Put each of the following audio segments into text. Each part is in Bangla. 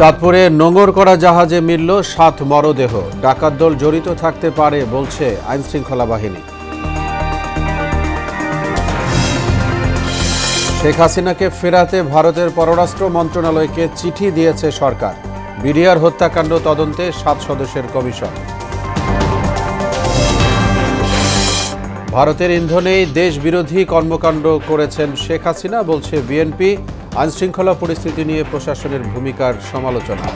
চাঁদপুরে নোঙর করা জাহাজে মিলল ৭ মরদেহ। ডাকাত দল জড়িত থাকতে পারে বলছে আইনশৃঙ্খলা বাহিনী। শেখ হাসিনাকে ফেরাতে ভারতের পররাষ্ট্র মন্ত্রণালয়কে চিঠি দিয়েছে সরকার। বিডিআর হত্যাকাণ্ড তদন্তে ৭ সদস্যের কমিশন। ভারতের ইন্ধনেই দেশবিরোধী কর্মকাণ্ড করেছেন শেখ হাসিনা বলছে বিএনপি। আইনশৃঙ্খলা পরিস্থিতি নিয়ে প্রশাসনের ভূমিকার সমালোচনা।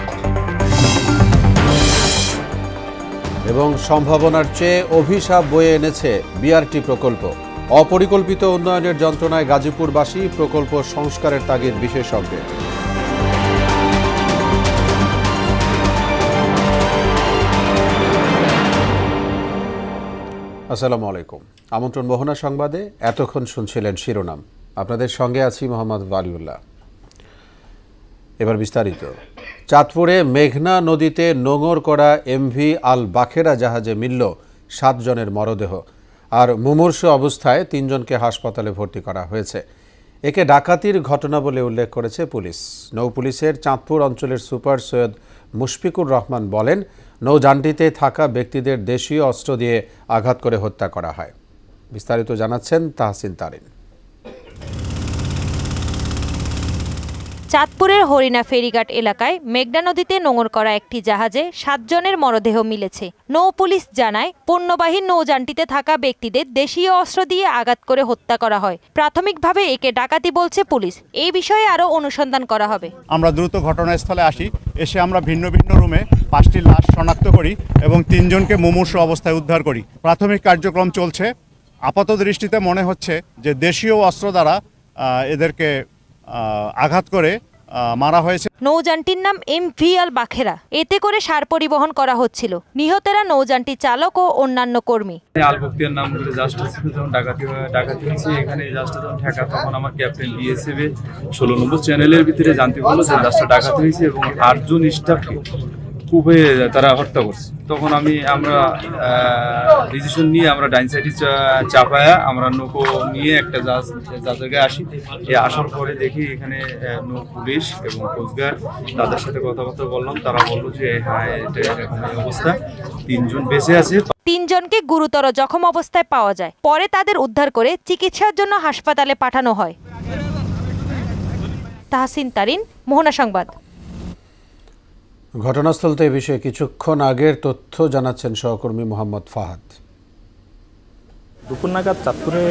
এবং সম্ভাবনার চেয়ে অভিশাপ বয়ে এনেছে বিআরটি প্রকল্প। অপরিকল্পিত উন্নয়নের যন্ত্রণায় গাজীপুরবাসী, প্রকল্প সংস্কারের তাগিদ বিশেষজ্ঞের। আসসালামু আলাইকুম। আমন্ত্রণ মোহনা সংবাদে। এতক্ষণ শুনছিলেন শিরোনাম। আপনাদের সঙ্গে আছি মোহাম্মদ ওয়ালিউল্লাহ। এবার বিস্তারিত। চাঁদপুরে মেঘনা নদীতে নোঙর করা এমভি আল বাখেরা জাহাজে মিলল ৭ জনের মরদেহ। আর মুমূর্ষু অবস্থায় ৩ জনকে হাসপাতালে ভর্তি করা হয়েছে। একে ডাকাতির ঘটনা বলে উল্লেখ করেছে পুলিশ। নৌপুলিশের চাঁদপুর অঞ্চলের সুপার সৈয়দ মুশফিকুর রহমান বলেন, নৌযানটিতে থাকা ব্যক্তিদের দেশীয় অস্ত্র দিয়ে আঘাত করে হত্যা করা হয়। বিস্তারিত জানাচ্ছেন তাহসিন তারিন। চাঁদপুরের হরিণা ফেরিঘাট এলাকায় মেঘনা নদীতে নোঙর করা একটি জাহাজে ৭ জনের মরদেহ মিলেছে। নৌ পুলিশ জানায়, পণ্যবাহী নৌযানটিতে থাকা ব্যক্তিদের দেশীয় অস্ত্র দিয়ে আঘাত করে হত্যা করা হয়। প্রাথমিকভাবে একে ডাকাতি বলছে পুলিশ। এই বিষয়ে আরও অনুসন্ধান করা হবে। আমরা দ্রুত ঘটনাস্থলে আসি। এসে আমরা ভিন্ন ভিন্ন রুমে 5টি লাশ শনাক্ত করি এবং 3 জনকে মুমূর্ষু অবস্থায় উদ্ধার করি। প্রাথমিক কার্যক্রম চলছে। আপাত দৃষ্টিতে মনে হচ্ছে যে দেশীয় অস্ত্র দ্বারা এদেরকে আঘাত করে মারা হয়েছে। নৌযানটির নাম এমভি আল বাখেরা। এতে করে সার পরিবহন করা হচ্ছিল। নিহতেরা নৌযানটির চালক ও অন্যান্য কর্মী। আলবক্তিয়ার নাম করে জাস্ট যখন ডাকাতি হয়েছে, এখানে জাস্টটা যখন ঠেকা, তখন আমার ক্যাপ্টেন বিএসএফ 16 নম্বর চ্যানেলের ভিতরে জানতে পারলো যে জাস্টটা ডাকাতি হয়েছে এবং 8 জন স্টাফকে খুবই তারা হত্যা করছে। তখন আমরা ডিসিশন নিয়ে আমরা ডাইন সাইডে চাপায়া আমরা নৌকো নিয়ে একটা জায়গায় আসি। আসার পরে দেখি এখানে নৌ পুলিশ এবং কোস্টগার্ড, তাদের সাথে কথাবার্তা বললাম। তারা বললো যে হ্যাঁ, এটা এরকম অবস্থা, 3 জন বেঁচে আছে। 3 জনকে গুরুতর জখম অবস্থায় পাওয়া যায়। পরে তাদের উদ্ধার করে চিকিৎসার জন্য হাসপাতালে পাঠানো হয়। তাহসিন তারিন, মোহনা সংবাদ। ঘটনাস্থল থেকে বিষয়ে কিছুক্ষণ আগের তথ্য জানাচ্ছেন সহকর্মী মোহাম্মদ ফাহাদ। দুপুর নাগাদ চাঁদপুরে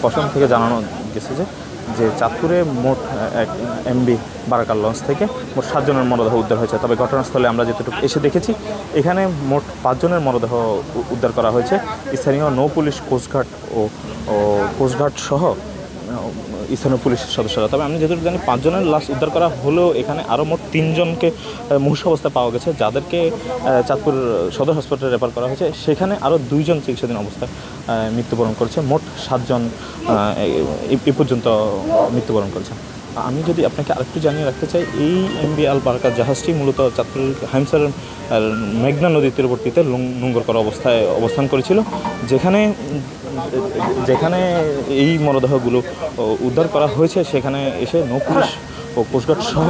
প্রশাসন থেকে জানানো গেছে যে চাঁদপুরে মোট এমবি বারাকার লঞ্চ থেকে মোট 7 জনের মরদেহ উদ্ধার হয়েছে। তবে ঘটনাস্থলে আমরা যেটুকু এসে দেখেছি, এখানে মোট 5 জনের মরদেহ উদ্ধার করা হয়েছে। স্থানীয় নৌ পুলিশ, কোস্টগার্ড ও কোস্টগার্ড সহ স্থানীয় পুলিশের সদস্যরা। তবে আমি যেহেতু জানি 5 জনের লাশ উদ্ধার করা হলেও এখানে আরও মোট 3 জনকে মুমূর্ষু অবস্থায় পাওয়া গেছে, যাদেরকে চাঁদপুর সদর হাসপাতালে রেফার করা হয়েছে। সেখানে আরও 2 জন চিকিৎসাধীন অবস্থায় মৃত্যুবরণ করেছে। মোট 7 জন এ পর্যন্ত মৃত্যুবরণ করেছে। আমি যদি আপনাকে আরেকটু জানিয়ে রাখতে চাই, এই এমভি আল বারাকা জাহাজটি মূলত চাঁদপুর হাইমসার মেঘনা নদীর তীরবর্তীতে নোঙর করা অবস্থায় অবস্থান করেছিল, যেখানে এই মরদেহগুলো উদ্ধার করা হয়েছে। সেখানে এসে নৌ পুলিশ ও কোস্টগার্ড সহ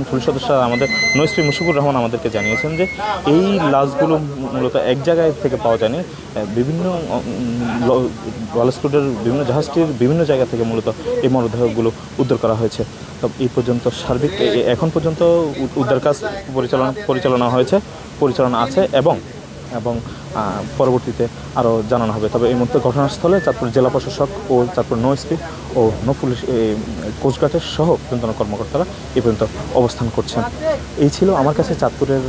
পুলিশ সদস্যরা, আমাদের নৈশ্রী মুশফিকুর রহমান আমাদেরকে জানিয়েছেন যে এই লাশগুলো মূলত এক জায়গায় থেকে পাওয়া যায়নি। বিভিন্ন ওয়ালস্কুটের বিভিন্ন জাহাজটির বিভিন্ন জায়গা থেকে মূলত এই মরদেহগুলো উদ্ধার করা হয়েছে। তো এই পর্যন্ত সার্বিক এখন পর্যন্ত উদ্ধার কাজ পরিচালনা আছে এবং পরবর্তীতে আরও জানানো হবে। তবে এই মুহূর্তে ঘটনাস্থলে চাঁদপুর জেলা প্রশাসক ও চাঁদপুর নৌএসপি ও নৌ পুলিশ কোস্টগার্ডের সহ তদন্ত কর্মকর্তারা এই পর্যন্ত অবস্থান করছেন। এই ছিল আমার কাছে চাঁদপুরের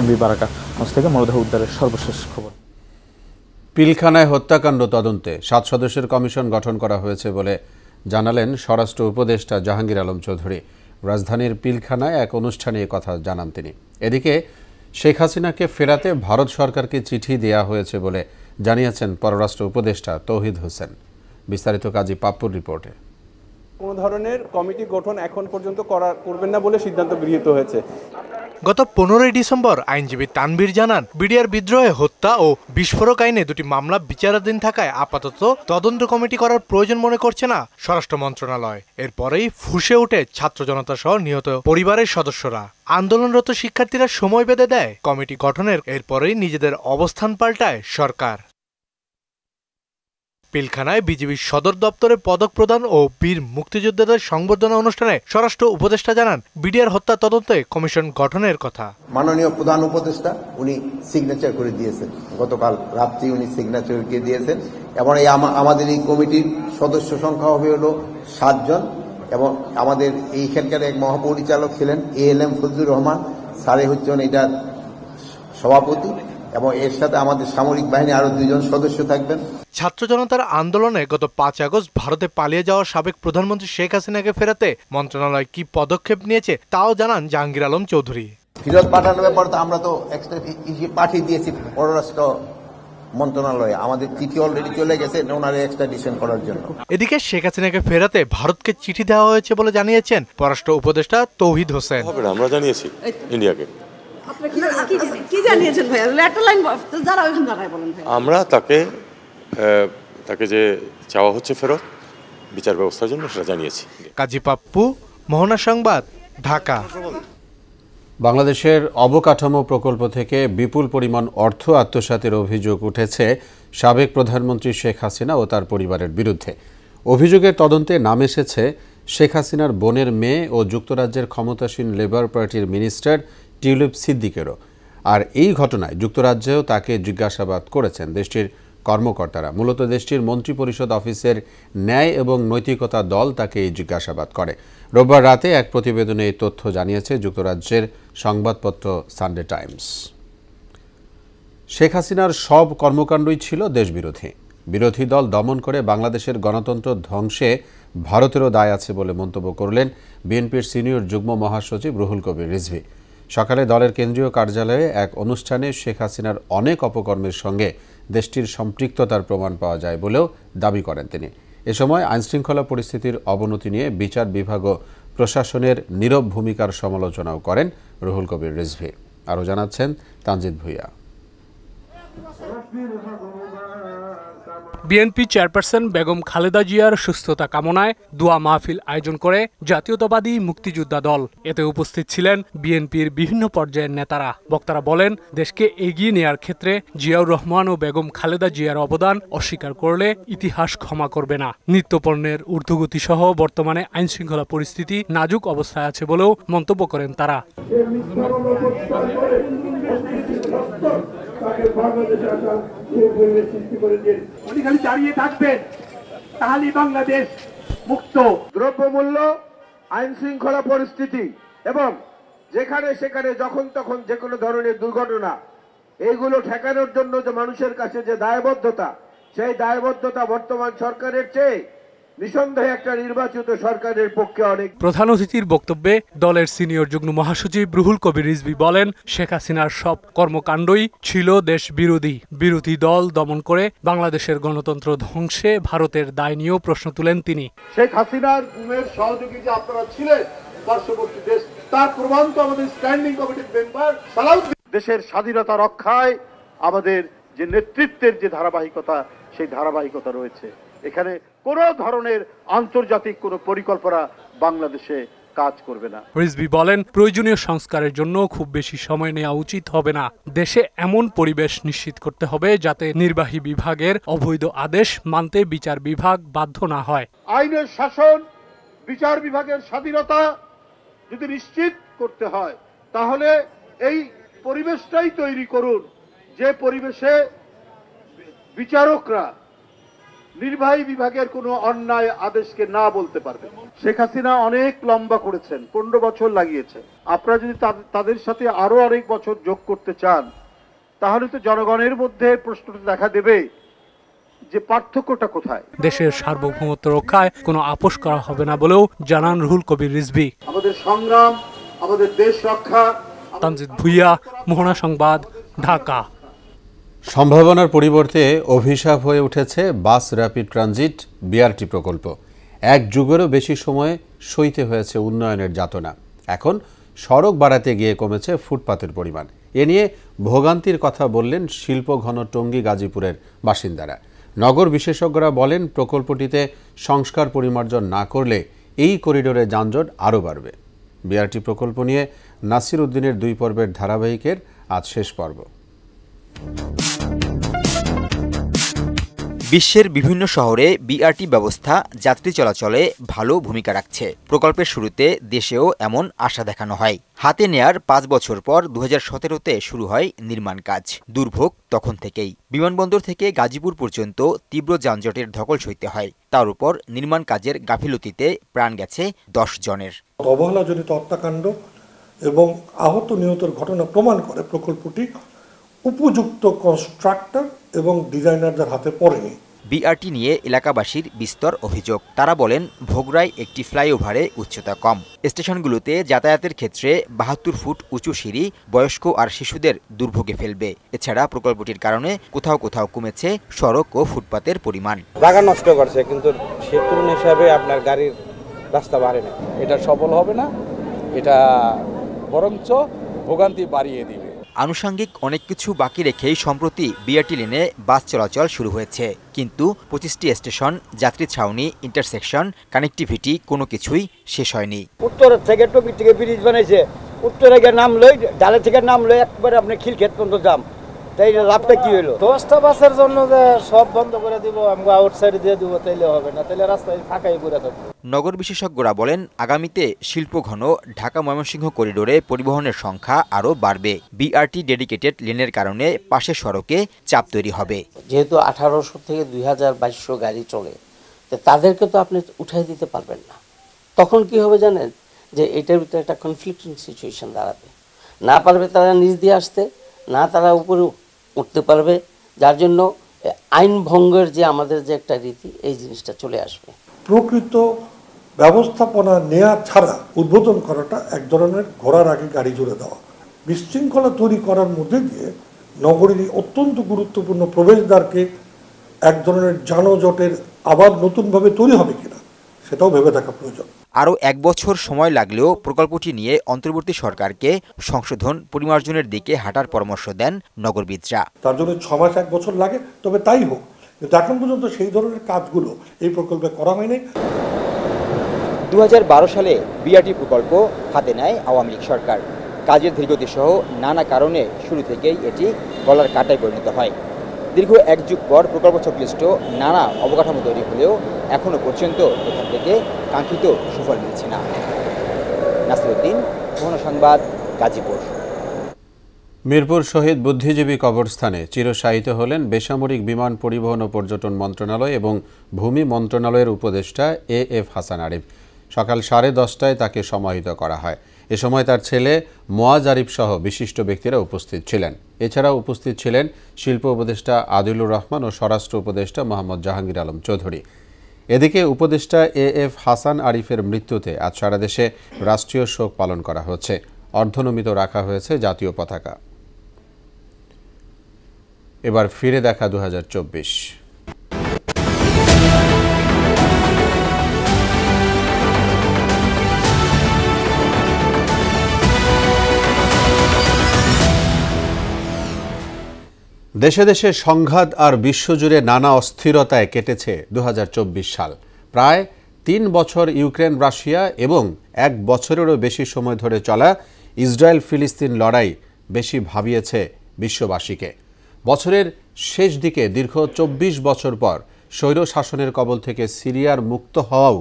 এমভি বারাকা লঞ্চ থেকে মরদেহ উদ্ধারের সর্বশেষ খবর। পিলখানায় হত্যাকাণ্ড তদন্তে 7 সদস্যের কমিশন গঠন করা হয়েছে বলে জানালেন স্বরাষ্ট্র উপদেষ্টা জাহাঙ্গীর আলম চৌধুরী। রাজধানীর পিলখানায় এক অনুষ্ঠানে কথা জানান তিনি। এদিকে শেখ হাসিনাকে ফেরাতে ভারত সরকারকে চিঠি দেয়া হয়েছে বলে জানিয়েছেন পররাষ্ট্র উপদেষ্টা তৌহিদ হোসেন। বিস্তারিত কাজী পাপ্পুর রিপোর্টে। কোনো ধরনের কমিটি গঠন এখন পর্যন্ত করবেন না বলে সিদ্ধান্ত গৃহীত হয়েছে। গত 15 ডিসেম্বর আইনজীবী তানভীর জানান, বিডিআর বিদ্রোহে হত্যা ও বিস্ফোরক আইনে দুটি মামলা বিচারাধীন থাকায় আপাতত তদন্ত কমিটি করার প্রয়োজন মনে করছে না স্বরাষ্ট্র মন্ত্রণালয়। এরপরেই ফুঁসে ওঠে ছাত্র জনতা সহ নিহত পরিবারের সদস্যরা। আন্দোলনরত শিক্ষার্থীরা সময় বেঁধে দেয় কমিটি গঠনের, এরপরেই নিজেদের অবস্থান পাল্টায় সরকার। পিলখানায় বিজিবির সদর দপ্তরে পদক প্রদান ও বীর মুক্তিযোদ্ধাদের সংবর্ধনা অনুষ্ঠানে স্বরাষ্ট্র উপদেষ্টা জানান, বিডিআর হত্যা তদন্তে কমিশন গঠনের কথা। মাননীয় প্রধান উপদেষ্টা উনি সিগনেচার করে দিয়েছেন, গতকাল রাত্রি উনি সিগনেচার করে দিয়েছেন এবং আমাদের এই কমিটির সদস্য সংখ্যা হবে হলো 7 জন এবং আমাদের এইখানকার এক মহাপরিচালক ছিলেন ALM ফজলুর রহমান স্যারে হচ্ছেন এটার সভাপতি এবং এর সাথে আমাদের সামরিক বাহিনী আরো 2 জন সদস্য থাকবেন। ছাত্র জনতার আন্দোলনে গত 5 আগস্ট ভারতে পালিয়ে যাওয়া সাবেক প্রধানমন্ত্রী শেখ হাসিনাকে ফেরাতে মন্ত্রণালয় কি পদক্ষেপ নিয়েছে তাও জানান জাহাঙ্গীর আলম চৌধুরী। ফেরত পাঠানোর ব্যাপার তো আমরা তো পাঠিয়ে দিয়েছি পররাষ্ট্র মন্ত্রণালয়ে, আমাদের চিঠি অলরেডি চলে গেছে ওনারে এক্সট্রাডিশন করার জন্য। এদিকে শেখ হাসিনাকে ফেরাতে ভারতকে চিঠি দেওয়া হয়েছে বলে জানিয়েছেন পররাষ্ট্র উপদেষ্টা তৌহিদ হোসেন। আমরা জানিয়েছি ইন্ডিয়াকে। আমরা তাকে যে চাওয়া হচ্ছে ফেরত বিচার ব্যবস্থার জন্য সেটা জানিয়েছি। কাজী পাপ্পু, মোহনা সংবাদ, ঢাকা। বাংলাদেশের অবকাঠামো প্রকল্প থেকে বিপুল পরিমাণ অর্থ আত্মসাতের অভিযোগ উঠেছে সাবেক প্রধানমন্ত্রী শেখ হাসিনা ও তার পরিবারের বিরুদ্ধে। অভিযোগের তদন্তে নাম এসেছে শেখ হাসিনার বোনের মেয়ে ও যুক্তরাজ্যের ক্ষমতাসীন লেবার পার্টির মিনিস্টার টিউলিপ সিদ্দিকেরও। আর এই ঘটনায় যুক্তরাজ্যেও তাকে জিজ্ঞাসাবাদ করেছেন দেশটির কর্মকর্তারা। মূলত দেশটির মন্ত্রিপরিষদ অফিসের ন্যায় এবং নৈতিকতা দল তাকে এই জিজ্ঞাসাবাদ করে। রোববার রাতে এক প্রতিবেদনে এই তথ্য জানিয়েছে যুক্তরাজ্যের সংবাদপত্র সানডে টাইমস। শেখ হাসিনার সব কর্মকাণ্ডই ছিল দেশবিরোধী। বিরোধী দল দমন করে বাংলাদেশের গণতন্ত্র ধ্বংসে ভারতেরও দায় আছে বলে মন্তব্য করলেন বিএনপির সিনিয়র যুগ্ম মহাসচিব রুহুল কবির রিজভী। সকালে দলের কেন্দ্রীয় কার্যালয়ে এক অনুষ্ঠানে শেখ হাসিনার অনেক অপকর্মের সঙ্গে দেশটির সম্পৃক্ততার প্রমাণ পাওয়া যায় বলেও দাবি করেন তিনি। এ সময় আইনশৃঙ্খলা পরিস্থিতির অবনতি নিয়ে বিচার বিভাগ ও প্রশাসনের নীরব ভূমিকার সমালোচনাও করেন রুহুল কবির রিজভী। আরও জানাচ্ছেন তানজিদ ভুইয়া। বিএনপি চেয়ারপারসন বেগম খালেদা জিয়ার সুস্থতা কামনায় দোয়া মাহফিল আয়োজন করে জাতীয়তাবাদী মুক্তিযোদ্ধা দল। এতে উপস্থিত ছিলেন বিএনপির বিভিন্ন পর্যায়ের নেতারা। বক্তারা বলেন, দেশকে এগিয়ে নেয়ার ক্ষেত্রে জিয়াউর রহমান ও বেগম খালেদা জিয়ার অবদান অস্বীকার করলে ইতিহাস ক্ষমা করবে না। নিত্যপণ্যের ঊর্ধ্বগতি সহ বর্তমানে আইনশৃঙ্খলা পরিস্থিতি নাজুক অবস্থায় আছে বলেও মন্তব্য করেন তারা। উনি খালি দাঁড়িয়ে থাকবেন, তাহলেই বাংলাদেশ মুক্ত। দ্রব্যমূল্য, আইন শৃঙ্খলা পরিস্থিতি এবং যেখানে সেখানে যখন তখন যে কোনো ধরনের দুর্ঘটনা, এইগুলো ঠেকানোর জন্য যে মানুষের কাছে যে দায়বদ্ধতা, সেই দায়বদ্ধতা বর্তমান সরকারের চেয়ে নিঃসন্দেহে একটা নির্বাচিত সরকারের পক্ষে অনেক। প্রধান অতিথির বক্তব্যে দলের সিনিয়র যুগ্ম মহাসচিব রুহুল কবির রিজভী বলেন, শেখ হাসিনার সব কর্মকাণ্ডই ছিল দেশ বিরোধী। বিরোধী দল দমন করে বাংলাদেশের গণতন্ত্র ধ্বংসে ভারতের দায় নিয়েও প্রশ্ন তুলেন তিনি। শেখ হাসিনার গুমের সহযোগী যে আপনারা ছিলেন পার্শ্ববর্তী দেশ, তার প্রমাণ তো আমাদের স্ট্যান্ডিং কমিটির মেম্বার সালাউদ্দিন। দেশের স্বাধীনতা রক্ষায় আমাদের যে নেতৃত্বের যে ধারাবাহিকতা, সেই ধারাবাহিকতা রয়েছে। এখানে কোন ধরনের আন্তর্জাতিক কোন পরিকল্পনা বাংলাদেশে কাজ করবে না। রিজভী বলেন, প্রয়োজনীয় সংস্কারের জন্য খুব বেশি সময় নেওয়া উচিত হবে না। দেশে এমন পরিবেশ নিশ্চিত করতে হবে যাতে নির্বাহী বিভাগের অবৈধ আদেশ মানতে বিচার বিভাগ বাধ্য না হয়। আইনের শাসন, বিচার বিভাগের স্বাধীনতা যদি নিশ্চিত করতে হয়, তাহলে এই পরিবেশটাই তৈরি করুন যে পরিবেশে বিচারকরা নির্বাহী বিভাগের কোনো অন্যায় আদেশকে না বলতে পারবে। শেখ হাসিনা অনেক লম্বা করেছেন, 15 বছর লাগিয়েছে। আপনারা যদি তাদের সাথে আরো অনেক বছর যোগ করতে চান, তাহলে তো জনগণের মধ্যে প্রশ্নটা দেখা দেবে যে পার্থক্যটা কোথায়। দেশের সার্বভৌমত্ব রক্ষায় কোনো আপোষ করা হবে না বলেও জানান রুহুল কবির রিজভী। আমাদের সংগ্রাম, আমাদের দেশ রক্ষা। তানজিদ ভুইয়া, মোহনা সংবাদ, ঢাকা। সম্ভাবনার পরিবর্তে অভিশাপ হয়ে উঠেছে বাস র্যাপিড ট্রানজিট বিআরটি প্রকল্প। 1 যুগেরও বেশি সময় সইতে হয়েছে উন্নয়নের যাতনা। এখন সড়ক বাড়াতে গিয়ে কমেছে ফুটপাতের পরিমাণ। এ নিয়ে ভোগান্তির কথা বললেন শিল্পঘন টঙ্গী গাজীপুরের বাসিন্দারা। নগর বিশেষজ্ঞরা বলেন, প্রকল্পটিতে সংস্কার পরিমার্জন না করলে এই করিডোরে যানজট আরও বাড়বে। বিআরটি প্রকল্প নিয়ে নাসির উদ্দিনের 2 পর্বের ধারাবাহিকের আজ শেষ পর্ব। বিশ্বের বিভিন্ন শহরে বিআরটি ব্যবস্থা যাত্রী চলাচলে ভালো ভূমিকা রাখছে। প্রকল্পের শুরুতে দেশেও এমন আশা দেখানো হয়। হাতে নেয়ার 5 বছর পর 2017-তে শুরু হয় নির্মাণ কাজ। দুর্ভোগ তখন থেকেই। বিমানবন্দর থেকে গাজীপুর পর্যন্ত তীব্র যানজটের ধকল সইতে হয়। তার উপর নির্মাণ কাজের গাফিলতিতে প্রাণ গেছে 10 জনের। অবহেলাজনিত হত্যাকাণ্ড এবং আহত নিহতের ঘটনা প্রমাণ করে প্রকল্পটি উপযুক্ত কনস্ট্রাক্টর এবং ডিজাইনারদের হাতে পড়েনি। বিআরটি নিয়ে এলাকাবাসীর বিস্তর অভিযোগ। তারা বলেন, ভোগড়ায় একটি ফ্লাইওভারে উচ্চতা কম। স্টেশনগুলোতে যাতায়াতের ক্ষেত্রে 72 ফুট উঁচু সিঁড়ি বয়স্ক আর শিশুদের দুর্ভোগে ফেলবে। এছাড়া প্রকল্পটির কারণে কোথাও কোথাও কমেছে সড়ক ও ফুটপাতের পরিমাণ। জায়গা নষ্ট করছে, কিন্তু সে তুলনা হিসাবে আপনার গাড়ির রাস্তা বাড়ে না। এটা সফল হবে না, এটা বরঞ্চ ভোগান্তি বাড়িয়ে দিবে। আনুষঙ্গিক অনেক কিছু বাকি রেখেই সম্প্রতি বিআরটি লেনে বাস চলাচল শুরু হয়েছে, কিন্তু 25টি স্টেশন, যাত্রী ছাউনি, ইন্টারসেকশন, কানেক্টিভিটি কোনো কিছুই শেষ হয়নি। উত্তরের থেকে টপিক থেকে ব্রিজ বানাইছে, উত্তরে গিয়ে নামলই, ডালে থেকে নামলই একবারে আপনি খিলক্ষেত পর্যন্ত যাম। তাই লাভটা কি হলো? 10টা বাসের জন্য যে সব বন্ধ করে দিব, আমরা আউটসাইড দিয়ে দিব, তাইলে হবে না, তাইলে রাস্তায় ফাঁকাই পড়ে থাকবে। নগর বিশেষজ্ঞরা বলেন, আগামীতে শিল্পঘন ঢাকা ময়মনসিংহ করিডোরে পরিবহনের সংখ্যা আরও বাড়বে। বিআরটি ডেডিকেটেড লেনের কারণে পাশের সড়কে চাপ তৈরি হবে। যেহেতু 1800 থেকে 2200 গাড়ি চলে, তো তাদেরকে তো আপনি উঠাই দিতে পারবেন না। তখন কি হবে জানেন, যে এটার ভিতরে একটা কনফ্লিক্টিং সিচুয়েশন দাঁড়াবে। না পারবে তারা নিচ দিয়ে আসতে, না তারা উপরে উঠতে পারবে, যার জন্য আইন ভঙ্গের যে আমাদের যে একটা রীতি, এই জিনিসটা চলে আসবে। প্রকৃত ব্যবস্থাপনা নেওয়া ছাড়া উদ্বোধন করাটা এক ধরনের ঘোড়ার আগে গাড়ি জুড়ে দেওয়া। বিশৃঙ্খলা তৈরি করার মধ্যে দিয়ে নগরীর অত্যন্ত গুরুত্বপূর্ণ প্রবেশদ্বারকে এক ধরনের যানজটের আবার নতুনভাবে তৈরি হবে কিনা সেটাও ভেবে থাকা প্রয়োজন। আরও 1 বছর সময় লাগলেও প্রকল্পটি নিয়ে অন্তর্বর্তী সরকারকে সংশোধন পরিমার্জনের দিকে হাঁটার পরামর্শ দেন নগরবিদরা। তার জন্য 6 মাস 1 বছর লাগে, তবে তাই হোক, কিন্তু এখন পর্যন্ত সেই ধরনের কাজগুলো এই প্রকল্পে করা হয়নি। 2012 সালে বিআরটি প্রকল্প হাতে নেয় আওয়ামী লীগ সরকার। কাজের ধীরগতি সহ নানা কারণে শুরু থেকেই এটি গলার কাঁটায় পরিণত হয়। দীর্ঘ 1 যুগ পর প্রকল্প সংশ্লিষ্ট নানা অবকাঠামো তৈরি হলেও এখনও পর্যন্ত এখান থেকে কাঙ্ক্ষিত সুফল মিলছে না। নাসির উদ্দিন, মোহনা সংবাদ, গাজীপুর। মিরপুর শহীদ বুদ্ধিজীবী কবরস্থানে চিরশায়িত হলেন বেসামরিক বিমান পরিবহন ও পর্যটন মন্ত্রণালয় এবং ভূমি মন্ত্রণালয়ের উপদেষ্টা এএফ হাসান আরিফ। সকাল 10:30টায় তাকে সমাহিত করা হয়। এ সময় তার ছেলে মোয়াজ আরিফ সহ বিশিষ্ট ব্যক্তিরা উপস্থিত ছিলেন। এছাড়াও উপস্থিত ছিলেন শিল্প উপদেষ্টা আদিলুর রহমান ও স্বরাষ্ট্র উপদেষ্টা মোহাম্মদ জাহাঙ্গীর আলম চৌধুরী। এদিকে উপদেষ্টা এএফ হাসান আরিফের মৃত্যুতে আজ সারা দেশে রাষ্ট্রীয় শোক পালন করা হচ্ছে। অর্ধনমিত রাখা হয়েছে জাতীয় পতাকা। এবার ফিরে দেখা 2024। দেশে দেশে সংঘাত আর বিশ্বজুড়ে নানা অস্থিরতায় কেটেছে 2024 সাল। প্রায় 3 বছর ইউক্রেন রাশিয়া এবং 1 বছরেরও বেশি সময় ধরে চলা ইসরায়েল ফিলিস্তিন লড়াই বেশি ভাবিয়েছে বিশ্ববাসীকে। বছরের শেষ দিকে দীর্ঘ 24 বছর পর স্বৈর শাসনের কবল থেকে সিরিয়ার মুক্ত হওয়াও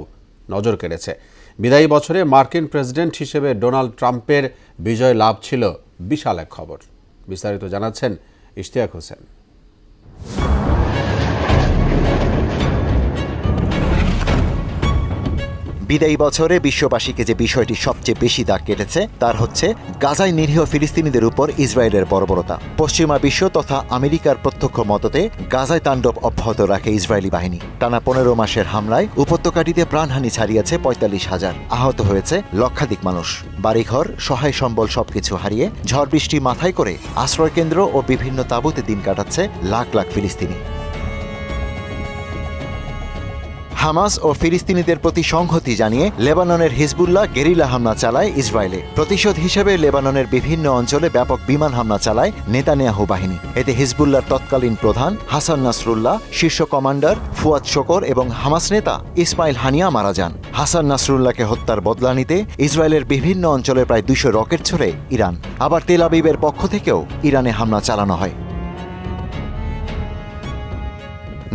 নজর কেড়েছে। বিদায়ী বছরে মার্কিন প্রেসিডেন্ট হিসেবে ডোনাল্ড ট্রাম্পের বিজয় লাভ ছিল বিশাল এক খবর। বিস্তারিত জানাচ্ছেন ইশতিয়াক হোসেন। বিদায়ী বছরে বিশ্ববাসীকে যে বিষয়টি সবচেয়ে বেশি দাগ কেটেছে তার হচ্ছে গাজায় নিরীহ ফিলিস্তিনিদের উপর ইসরায়েলের বর্বরতা। পশ্চিমা বিশ্ব তথা আমেরিকার প্রত্যক্ষ মদতে গাজায় তাণ্ডব অব্যাহত রাখে ইসরায়েলি বাহিনী। টানা 15 মাসের হামলায় উপত্যকাটিতে প্রাণহানি ছাড়িয়েছে 45,000, আহত হয়েছে লক্ষাধিক মানুষ। বাড়িঘর, সহায় সম্বল সবকিছু হারিয়ে ঝড় বৃষ্টি মাথায় করে আশ্রয়কেন্দ্র ও বিভিন্ন তাঁবুতে দিন কাটাচ্ছে লাখ লাখ ফিলিস্তিনি। হামাস ও ফিলিস্তিনিদের প্রতি সংহতি জানিয়ে লেবাননের হিজবুল্লাহ গেরিলা হামলা চালায় ইসরায়েলে। প্রতিশোধ হিসেবে লেবাননের বিভিন্ন অঞ্চলে ব্যাপক বিমান হামলা চালায় নেতানিয়াহু বাহিনী। এতে হিজবুল্লাহর তৎকালীন প্রধান হাসান নাসরুল্লাহ, শীর্ষ কমান্ডার ফুয়াদ শকর এবং হামাস নেতা ইসমাইল হানিয়া মারা যান। হাসান নাসরুল্লাহকে হত্যার বদলা নিতে ইসরায়েলের বিভিন্ন অঞ্চলে প্রায় 200 রকেট ছোড়ে ইরান। আবার তেল আবিবের পক্ষ থেকেও ইরানে হামলা চালানো হয়।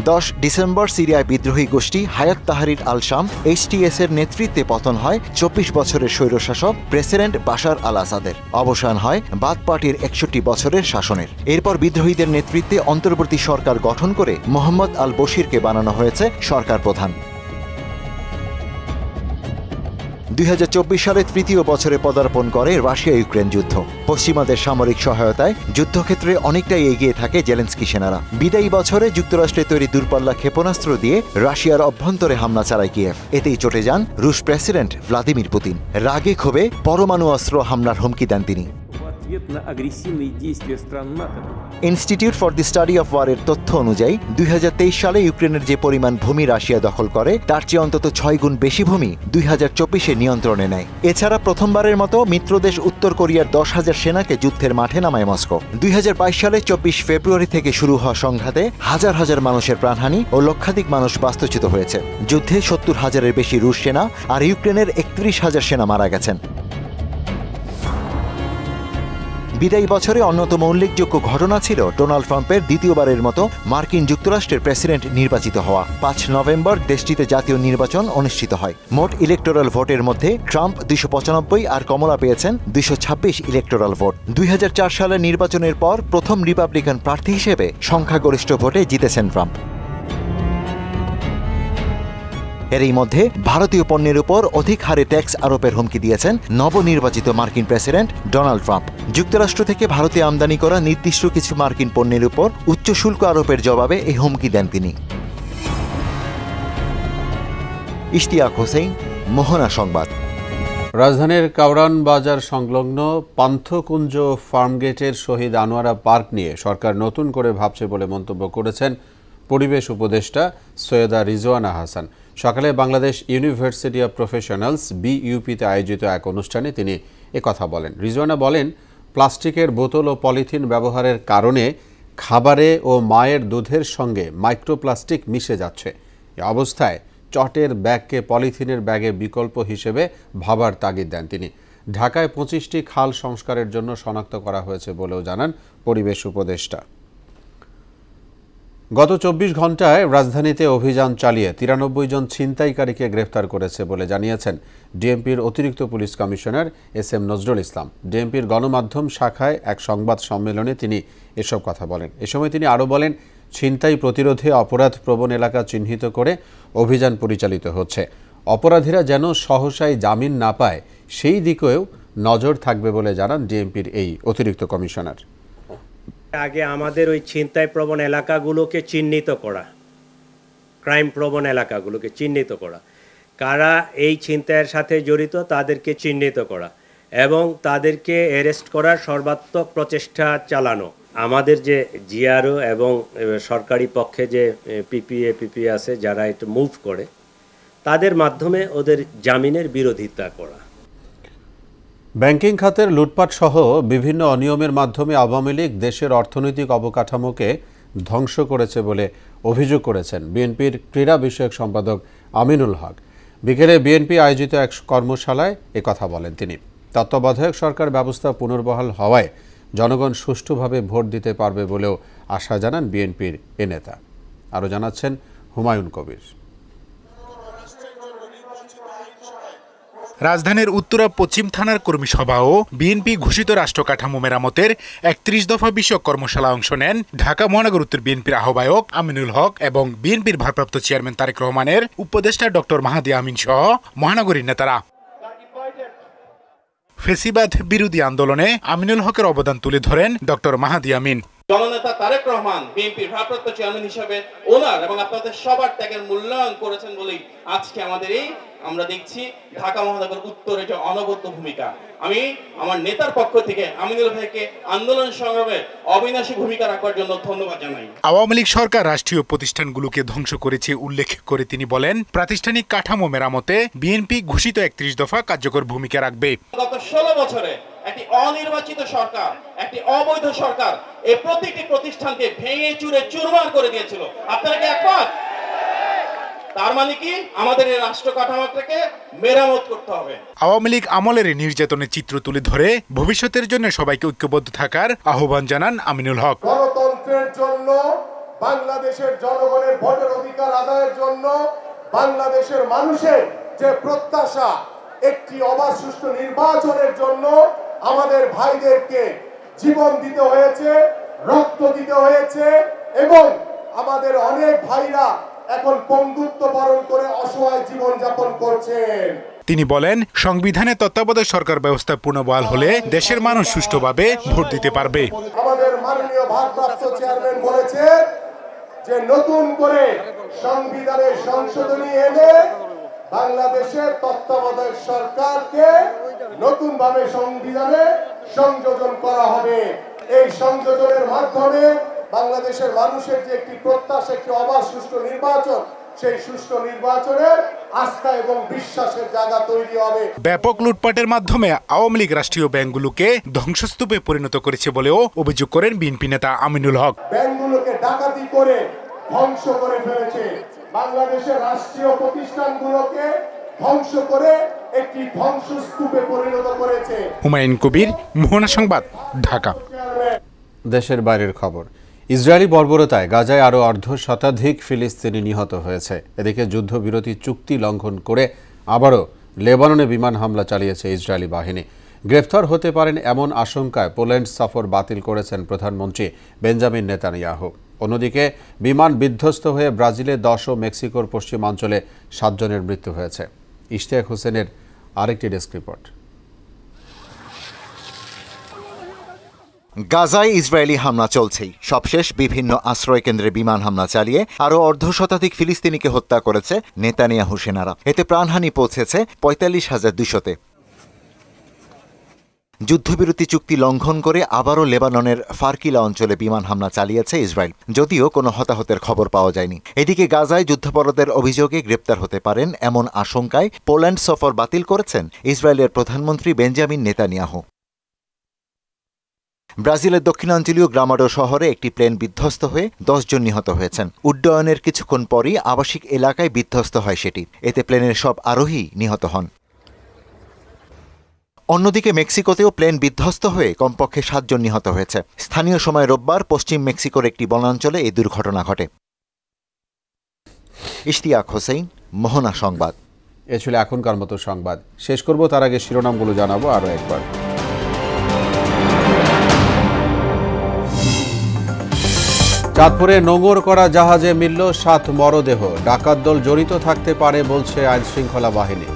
10 ডিসেম্বর সিরিয়ায় বিদ্রোহী গোষ্ঠী হায়াত তাহরির আল শাম HTS এর নেতৃত্বে পতন হয় 24 বছরের স্বৈরশাসক প্রেসিডেন্ট বাশার আল আসাদের। অবসান হয় বাথ পার্টির 61 বছরের শাসনের। এরপর বিদ্রোহীদের নেতৃত্বে অন্তর্বর্তী সরকার গঠন করে মোহাম্মদ আল বশিরকে বানানো হয়েছে সরকার প্রধান। 2024 সালে তৃতীয় বছরে পদার্পণ করে রাশিয়া ইউক্রেন যুদ্ধ। পশ্চিমাদের সামরিক সহায়তায় যুদ্ধক্ষেত্রে অনেকটাই এগিয়ে থাকে জেলেন্সকি সেনারা। বিদায়ী বছরে যুক্তরাষ্ট্রে তৈরি দূরপাল্লা ক্ষেপণাস্ত্র দিয়ে রাশিয়ার অভ্যন্তরে হামলা চালায় কিয়েভ। এতেই চটে যান রুশ প্রেসিডেন্ট ভ্লাদিমির পুতিন। রাগে ক্ষোভে পরমাণু অস্ত্র হামলার হুমকি দেন তিনি। Institute for the study of ওয়ারের তথ্য অনুযায়ী 2023 সালে ইউক্রেনের যে পরিমাণ ভূমি রাশিয়া দখল করে তার চেয়ে অন্তত 6 গুণ বেশি ভূমি 2024-এ নিয়ন্ত্রণে নেয়। এছাড়া প্রথমবারের মতো মিত্রদেশ উত্তর কোরিয়ার 10,000 সেনাকে যুদ্ধের মাঠে নামায় মস্কো। 2022 সালে 24 ফেব্রুয়ারি থেকে শুরু হওয়া সংঘাতে হাজার হাজার মানুষের প্রাণহানি ও লক্ষাধিক মানুষ বাস্তুচ্যুত হয়েছে। যুদ্ধে 70,000-এর বেশি রুশ সেনা আর ইউক্রেনের 31,000 সেনা মারা গেছেন। বিদায়ী বছরে অন্যতম উল্লেখযোগ্য ঘটনা ছিল ডোনাল্ড ট্রাম্পের দ্বিতীয়বারের মতো মার্কিন যুক্তরাষ্ট্রের প্রেসিডেন্ট নির্বাচিত হওয়া। 5 নভেম্বর দেশটিতে জাতীয় নির্বাচন অনুষ্ঠিত হয়। মোট ইলেকটোরাল ভোটের মধ্যে ট্রাম্প 295 আর কমলা পেয়েছেন 226 ইলেকটোরাল ভোট। 2004 সালের নির্বাচনের পর প্রথম রিপাবলিকান প্রার্থী হিসেবে সংখ্যাগরিষ্ঠ ভোটে জিতেছেন ট্রাম্প। এরই মধ্যে ভারতীয় পণ্যের উপর অধিক হারে ট্যাক্স আরোপের হুমকি দিয়েছেন নবনির্বাচিত মার্কিন প্রেসিডেন্ট ডোনাল্ড ট্রাম্প। যুক্তরাষ্ট্র থেকে ভারতে আমদানি করা নির্দিষ্ট কিছু মার্কিন পণ্যের উপর উচ্চ শুল্ক আরোপের জবাবে এই হুমকি দেন তিনি। ইশতিয়াক হোসেন, মোহনা সংবাদ। রাজধানীর কাউরান বাজার সংলগ্ন পান্থকুঞ্জ ফার্মগেটের শহীদ আনোয়ারা পার্ক নিয়ে সরকার নতুন করে ভাবছে বলে মন্তব্য করেছেন পরিবেশ উপদেষ্টা সৈয়দা রিজওয়ানা হাসান। সকালে বাংলাদেশ ইউনিভার্সিটি অব প্রফেশনালস BUP-তে আয়োজিত এক অনুষ্ঠানে তিনি একথা বলেন। রিজওয়ানা বলেন, প্লাস্টিকের বোতল ও পলিথিন ব্যবহারের কারণে খাবারে ও মায়ের দুধের সঙ্গে মাইক্রোপ্লাস্টিক মিশে যাচ্ছে। এ অবস্থায় চটের ব্যাগকে পলিথিনের ব্যাগে বিকল্প হিসেবে ভাবার তাগিদ দেন তিনি। ঢাকায় 25টি খাল সংস্কারের জন্য শনাক্ত করা হয়েছে বলেও জানান পরিবেশ উপদেষ্টা। গত 24 ঘণ্টায় রাজধানীতে অভিযান চালিয়ে 93 জন ছিনতাইকারীকে গ্রেফতার করেছে বলে জানিয়েছেন ডিএমপির অতিরিক্ত police commissioner SM Nazrul Islam. ডিএমপির গণমাধ্যম শাখায় এক সংবাদ সম্মেলনে তিনি এসব কথা বলেন। এ সময় তিনি আরও বলেন, ছিনতাই প্রতিরোধে অপরাধ প্রবণ এলাকা চিহ্নিত করে অভিযান পরিচালিত হচ্ছে। অপরাধীরা যেন সহসায় জামিন না পায় সেই দিকেও নজর থাকবে বলে জানান ডিএমপির এই অতিরিক্ত কমিশনার। আগে আমাদের ওই ছিনতাই প্রবণ এলাকাগুলোকে চিহ্নিত করা, ক্রাইম প্রবণ এলাকাগুলোকে চিহ্নিত করা, কারা এই ছিনতাইয়ের সাথে জড়িত তাদেরকে চিহ্নিত করা এবং তাদেরকে অ্যারেস্ট করার সর্বাত্মক প্রচেষ্টা চালানো। আমাদের যে জিআরও এবং সরকারি পক্ষে যে পিপিএ আছে যারা একটু মুভ করে, তাদের মাধ্যমে ওদের জামিনের বিরোধিতা করা। ব্যাংকিং খাতের লুটপাট সহ বিভিন্ন অনিয়মের মাধ্যমে আওয়ামী লীগ দেশের অর্থনৈতিক অবকাঠামোকে ধ্বংস করেছে বলে অভিযোগ করেছেন বিএনপির ক্রীড়া বিষয়ক সম্পাদক আমিনুল হক। বিকেলে বিএনপি আয়োজিত এক কর্মশালায় একথা বলেন তিনি। তত্ত্বাবধায়ক সরকার ব্যবস্থা পুনর্বহাল হওয়ায় জনগণ সুষ্ঠুভাবে ভোট দিতে পারবে বলেও আশা জানান বিএনপির এ নেতা। আরও জানাচ্ছেন হুমায়ুন কবির। রাজধানীর উত্তরা পশ্চিম থানার কর্মী সভা ও বিএনপি ঘোষিত রাষ্ট্র কাঠামো মেরামতের 31 দফা বিষয়ক কর্মশালা অংশ নেন ঢাকা মহানগর উত্তর বিএনপির আহ্বায়ক আমিনুল হক এবং বিএনপির ভারপ্রাপ্ত চেয়ারম্যান তারেক রহমানের উপদেষ্টা ডক্টর মাহাদি আমিন সহ মহানগরীর নেতারা। ফেসিবাদ বিরোধী আন্দোলনে আমিনুল হকের অবদান তুলে ধরেন ডক্টর মাহাদি আমিন। জননেতা তারেক রহমান বিএনপির ভারপ্রাপ্ত চেয়ারম্যান হিসেবে ওনার এবং আপনাদের সবার ত্যাগের মূল্যায়ন করেছেন বলেই আজকে আমাদের এই আমরা দেখছি ঢাকা মহানগর উত্তর এটা অনবদ্য ভূমিকা। আমি আমার নেতার পক্ষ থেকে আমিনুল ভাইকে আন্দোলন সংগ্রামে অবিনাশী ভূমিকা রাখার জন্য ধন্যবাদ জানাই। আওয়ামী লীগ সরকার রাষ্ট্রীয় প্রতিষ্ঠানগুলোকে ধ্বংস করেছে উল্লেখ করে তিনি বলেন, প্রাতিষ্ঠানিক কাঠামো মেরামতে বিএনপি ঘোষিত 31 দফা কার্যকর ভূমিকা রাখবে। গত 16 বছরে একটি অনির্বাচিত সরকার, একটি অবৈধ সরকার এই প্রতিটি প্রতিষ্ঠানকে ভেঙে চুরে চুরমার করে দিয়েছিল। আপনারা কি একমত? তার মানে কি আমাদের এই রাষ্ট্র কাঠামোটাকে মেরামত করতে হবে। আওয়ামী লীগ আমলের নির্যাতনের চিত্র তুলে ধরে ভবিষ্যতের জন্য সবাইকে ঐক্যবদ্ধ থাকার আহ্বান জানান আমিনুল হক। গণতন্ত্রের জন্য, বাংলাদেশের জনগণের ভোটের অধিকার আদায়ের জন্য, বাংলাদেশের মানুষের যে প্রত্যাশা একটি অবাধ সুষ্ঠু নির্বাচনের জন্য আমাদের ভাইদেরকে জীবন দিতে হয়েছে, রক্ত দিতে হয়েছে এবং আমাদের অনেক ভাইরা এখন বন্ধুত্ব বরণ করে অসহায় জীবন যাপন করছেন। তিনি বলেন, সংবিধানে তত্ত্বাবধায়ক সরকার ব্যবস্থা পুনর্বহাল হলে দেশের মানুষ সুষ্ঠুভাবে ভোট দিতে পারবে। আমাদের মাননীয় ভারপ্রাপ্ত চেয়ারম্যান বলেছে যে নতুন করে সংবিধানে সংশোধনী এনে বাংলাদেশের তত্ত্বাবধায়ক সরকারকে নতুনভাবে সংবিধানে সংযোজন করা হবে। এই সংযোজনের মাধ্যমে বাংলাদেশের মানুষের যে একটি প্রত্যাশা, একটি অবাধ সুষ্ঠু নির্বাচন, সেই সুষ্ঠু নির্বাচনের আস্থা এবং বিশ্বাসের জায়গা তৈরি হবে। ব্যাপক লুটপাটের মাধ্যমে আওয়ামী লীগ রাষ্ট্রীয় ব্যাংকগুলোকে ধ্বংসস্তূপে পরিণত করেছে বলেও অভিযোগ করেন বিএনপি নেতা আমিনুল হক। ব্যাংকগুলোকে ডাকাতি করে ধ্বংস করে ফেলেছে, বাংলাদেশের রাষ্ট্রীয় প্রতিষ্ঠানগুলোকে ধ্বংস করে একটি ধ্বংসস্তূপে পরিণত করেছে। হুমায়ুন কবির, মোহনা সংবাদ, ঢাকা। দেশের বাইরের খবর। ইসরায়েলি বর্বরতায় গাজায় আরও 1.5 শতাধিক ফিলিস্তিনি নিহত হয়েছে। এদিকে যুদ্ধবিরতি চুক্তি লঙ্ঘন করে আবারও লেবাননে বিমান হামলা চালিয়েছে ইসরায়েলি বাহিনী। গ্রেফতার হতে পারেন এমন আশঙ্কায় পোল্যান্ড সফর বাতিল করেছেন প্রধানমন্ত্রী বেঞ্জামিন নেতানিয়াহু। অন্যদিকে বিমান বিধ্বস্ত হয়ে ব্রাজিলে 10 ও মেক্সিকোর পশ্চিমাঞ্চলে 7 জনের মৃত্যু হয়েছে। ইশতিয়াক হোসেনের আরেকটি ডেস্ক রিপোর্ট। গাজায় ইসরায়েলি হামলা চলছেই। সবশেষ বিভিন্ন আশ্রয়কেন্দ্রে বিমান হামলা চালিয়ে আরও 1.5 শতাধিক ফিলিস্তিনিকে হত্যা করেছে নেতানিয়াহু সেনারা। এতে প্রাণহানি পৌঁছেছে 45,200-তে। যুদ্ধবিরতি চুক্তি লঙ্ঘন করে আবারও লেবাননের ফারকিলা অঞ্চলে বিমান হামলা চালিয়েছে ইসরায়েল, যদিও কোনো হতাহতের খবর পাওয়া যায়নি। এদিকে গাজায় যুদ্ধাপরাধের অভিযোগে গ্রেপ্তার হতে পারেন এমন আশঙ্কায় পোল্যান্ড সফর বাতিল করেছেন ইসরায়েলের প্রধানমন্ত্রী বেঞ্জামিন নেতানিয়াহু। ব্রাজিলের দক্ষিণাঞ্চলীয় গ্রামাডো শহরে একটি প্লেন বিধ্বস্ত হয়ে 10 জন নিহত হয়েছেন। উড্ডয়নের কিছুক্ষণ পরই আবাসিক এলাকায় বিধ্বস্ত হয় সেটি। এতে প্লেনের সব আরোহী নিহত হন। অন্যদিকে মেক্সিকোতেও প্লেন বিধ্বস্ত হয়ে কমপক্ষে 7 জন নিহত হয়েছে। স্থানীয় সময় রোববার পশ্চিম মেক্সিকোর একটি বনাঞ্চলে এই দুর্ঘটনা ঘটে। ইশতিয়াক হোসেন, মোহনা সংবাদ। এ ছিল এখনকার মতো সংবাদ। শেষ করব তার আগে শিরোনামগুলো জানাবো আরও একবার। চাঁদপুরে নোঙর করা জাহাজে মিলল 7 মরদেহ। ডাকাত দল জড়িত থাকতে পারে বলছে আইনশৃঙ্খলা বাহিনী।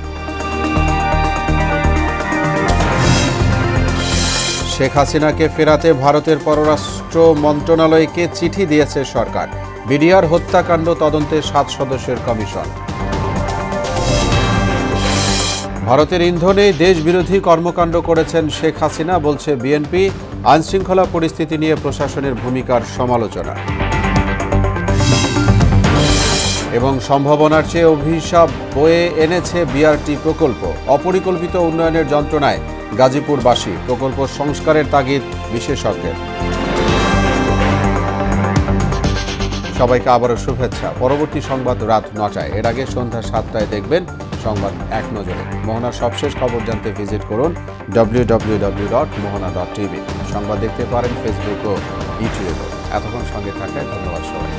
শেখ হাসিনাকে ফেরাতে ভারতের পররাষ্ট্র মন্ত্রণালয়কে চিঠি দিয়েছে সরকার। বিডিআর হত্যাকাণ্ড তদন্তে 7 সদস্যের কমিশন। ভারতের ইন্ধনে দেশবিরোধী কর্মকাণ্ড করেছেন শেখ হাসিনা বলছে বিএনপি। আইনশৃঙ্খলা পরিস্থিতি নিয়ে প্রশাসনের ভূমিকার সমালোচনা। এবং সম্ভাবনার চেয়ে অভিশাপ বয়ে এনেছে বিআরটি প্রকল্প। অপরিকল্পিত উন্নয়নের যন্ত্রণায় গাজীপুরবাসী। প্রকল্প সংস্কারের তাগিদ বিশেষজ্ঞের। সবাইকে আবারও শুভেচ্ছা। পরবর্তী সংবাদ রাত 9টায়। এর আগে সন্ধ্যা 7টায় দেখবেন সংবাদ এক নজরে। মোহনার সবশেষ খবর জানতে ভিজিট করুন www.mohana.tv। সংবাদ দেখতে পারেন ফেসবুক ও ইউটিউবে। এতক্ষণ সঙ্গে থাকায় ধন্যবাদ সবাই।